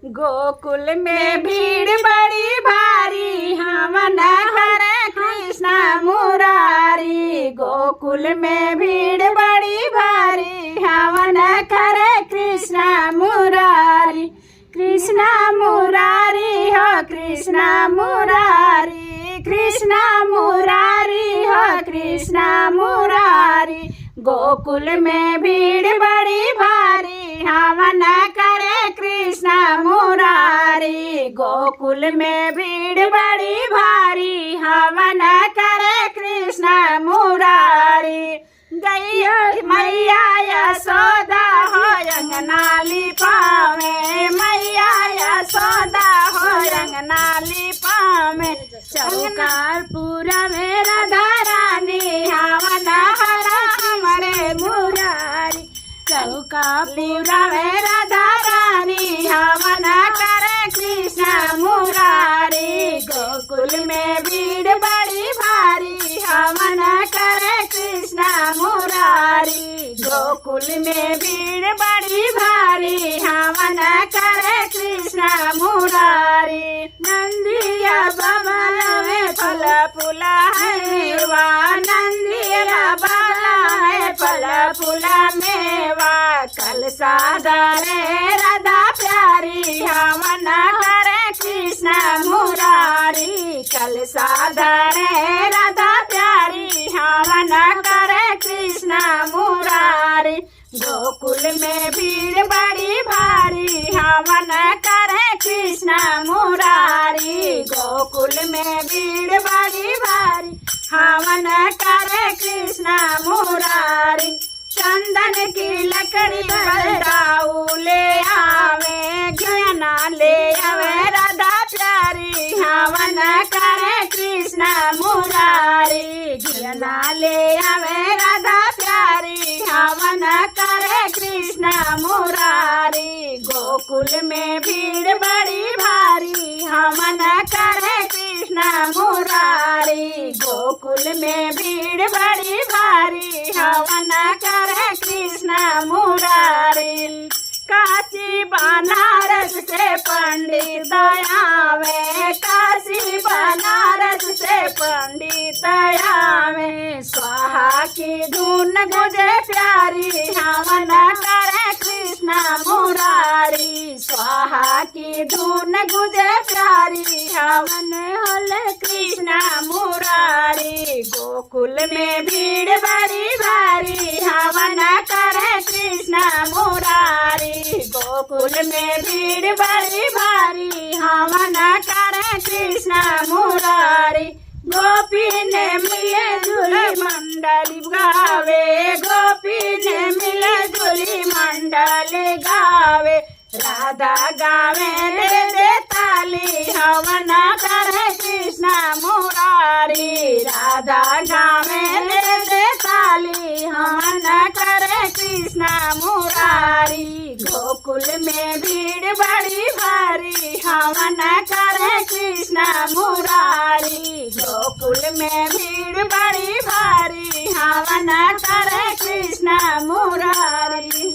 गोकुल में भीड़ बड़ी भारी हमन करे कृष्ण मुरारी। गोकुल में भीड़ बड़ी भारी हमन करे कृष्ण मुरारी। कृष्ण मुरारी हो कृष्ण मुरारी, कृष्ण मुरारी हो कृष्ण मुरारी। गोकुल में भीड़ बड़ी भारी हमन करे कृष्ण मुरारी। गोकुल में भीड़ बड़ी भारी हमन करे कृष्ण मुरारी। गैया मैया यशोदा हो अंगना लिपावे, मैया यशोदा हो अंगना लिपावे। चौकारपुरा में राधा रानी हवन हरा हमारे मुरारी। चौकारपुरा में राधा रानी हवन करे कृष्ण मुरारी। गोकुल में भीड़ बड़ी भारी हवन करे कृष्ण मुरारी। गोकुल में भीड़ बड़ी भारी हवन करे कृष्ण मुरारी। नंदिया बबल में फल फूला है वा, नंदिया बाला है फल फूला मेवा। कल सादरे राधा प्यारी हवन करे कृष्ण मुरारी। कल सादरे राधा प्यारी हवन करे कृष्ण मुरारी। गोकुल में भीड़ बड़ी भारी हवन करे कृष्ण मुरारी। गोकुल में भीड़ बड़ी भारी हवन करे कृष्ण मुरारी। चंदन की लकड़ी बलदाऊ ले आवे, घना ले आवे राधा प्यारी हवन करे कृष्ण मुरारी। घना ले आवे राधा प्यारी हवन करे कृष्ण मुरारी। गोकुल में भीड़ बड़ी भारी हवन करे कृष्ण मुरारी। गोकुल में भीड़ बड़ी भारी हवन करे कृष्ण मुरारी। काशी बनारस से पंडित आवे, काशी बनारस से पंडित आवे। स्वाहा की धुन गुजे प्यारी हवन करे कृष्ण मुरारी। स्वाहा की धुन गुजे प्यारी हवन होले कृष्ण मुरारी। गोकुल में भीड़ बड़ी भारी हवन करे कृष्ण मुरारी। गोकुल में भीड़ बड़ी भारी हवन करे कृष्ण मुरारी। गोपी ने मिले जुली मंडली गावे, गोपी ने मिले जुली मंडली गावे। राधा गावे दे दे ताली हवन करे कृष्ण मुरारी। राधा गावे दे दे ताली हवन करे कृष्ण मुरारी। गोकुल में भीड़ बड़ी भारी हवन करे कृष्ण मुरारी। गोकुल में भीड़ बड़ी भारी हवन करे कृष्ण मुरारी।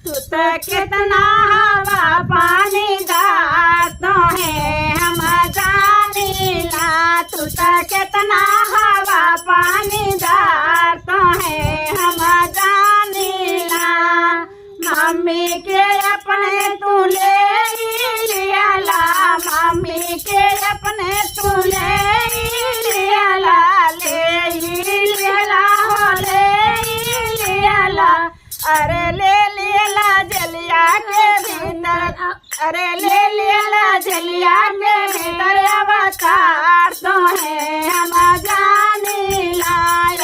तू तो कितना हवा पानी गातो है हम जानीला। तू तो कितना हवा पानी गातो है हम जानीला। मम्मी के अपने तू ले लियाला, मम्मी के अपने तू ले लियाला। ले लियाला हो ले लियाला, अरे ले लियाला जलिया के भीतर, अरे ले लियाला जलिया के भीतर अवतार तो है हम जानीला।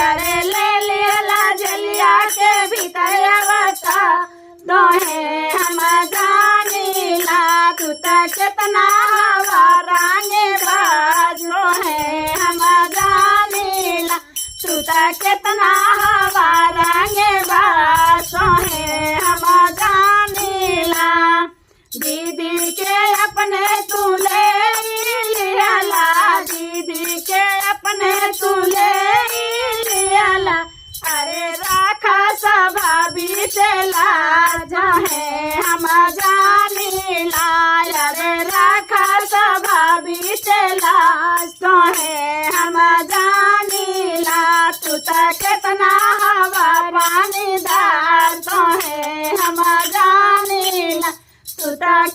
अरे ले लियाला जलिया के भीतर अवतार तो है हम जानीला। तू तो कितना हवा रानी बाजो है हम जानीला। तू तो कितना हवा रानी बाजो है हम जानीला। दीदी के अपने तू ले लियाला, दीदी के अपने तू ले लियाला। अरे राखा सभा भी चला जाए हम जानी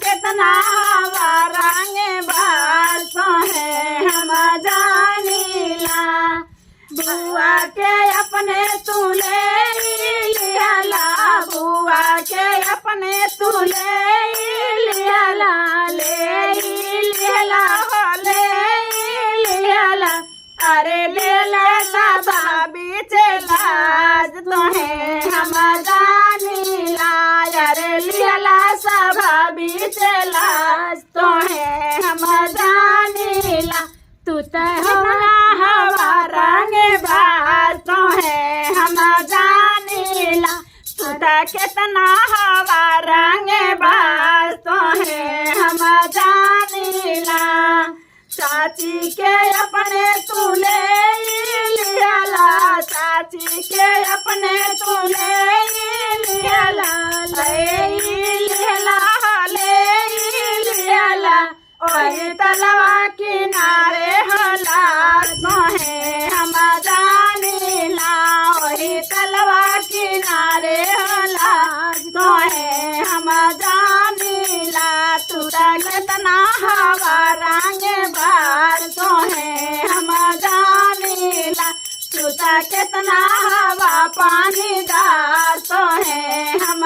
कितना हवा रंग बास है हम जानीला बुआ के अपने तूले लियाला बुआ के अपने तूले लियाला ले लियाला ले लियाला अरे लेला साबा बीच लाज तोहे हम जानीला अरे लियाला साबा बीच लाज तोहे हम जानीला तू तो हमरा हवा रंग बास तोहे हम जानीला तू तो कितना हवा रंग बास तोहे हम जानीला चाची के अपने तूले लियाला चाची के अपने तूले लियाला ले लियाला ले लियाला ओही तलवा किनारे होला तोहे हम जानीला ओही तलवा किनारे होला तोहे हम जानीला तू कितना हवा रंग बार तोहे हम जानीला तू कितना हवा पानी दार तोहे हम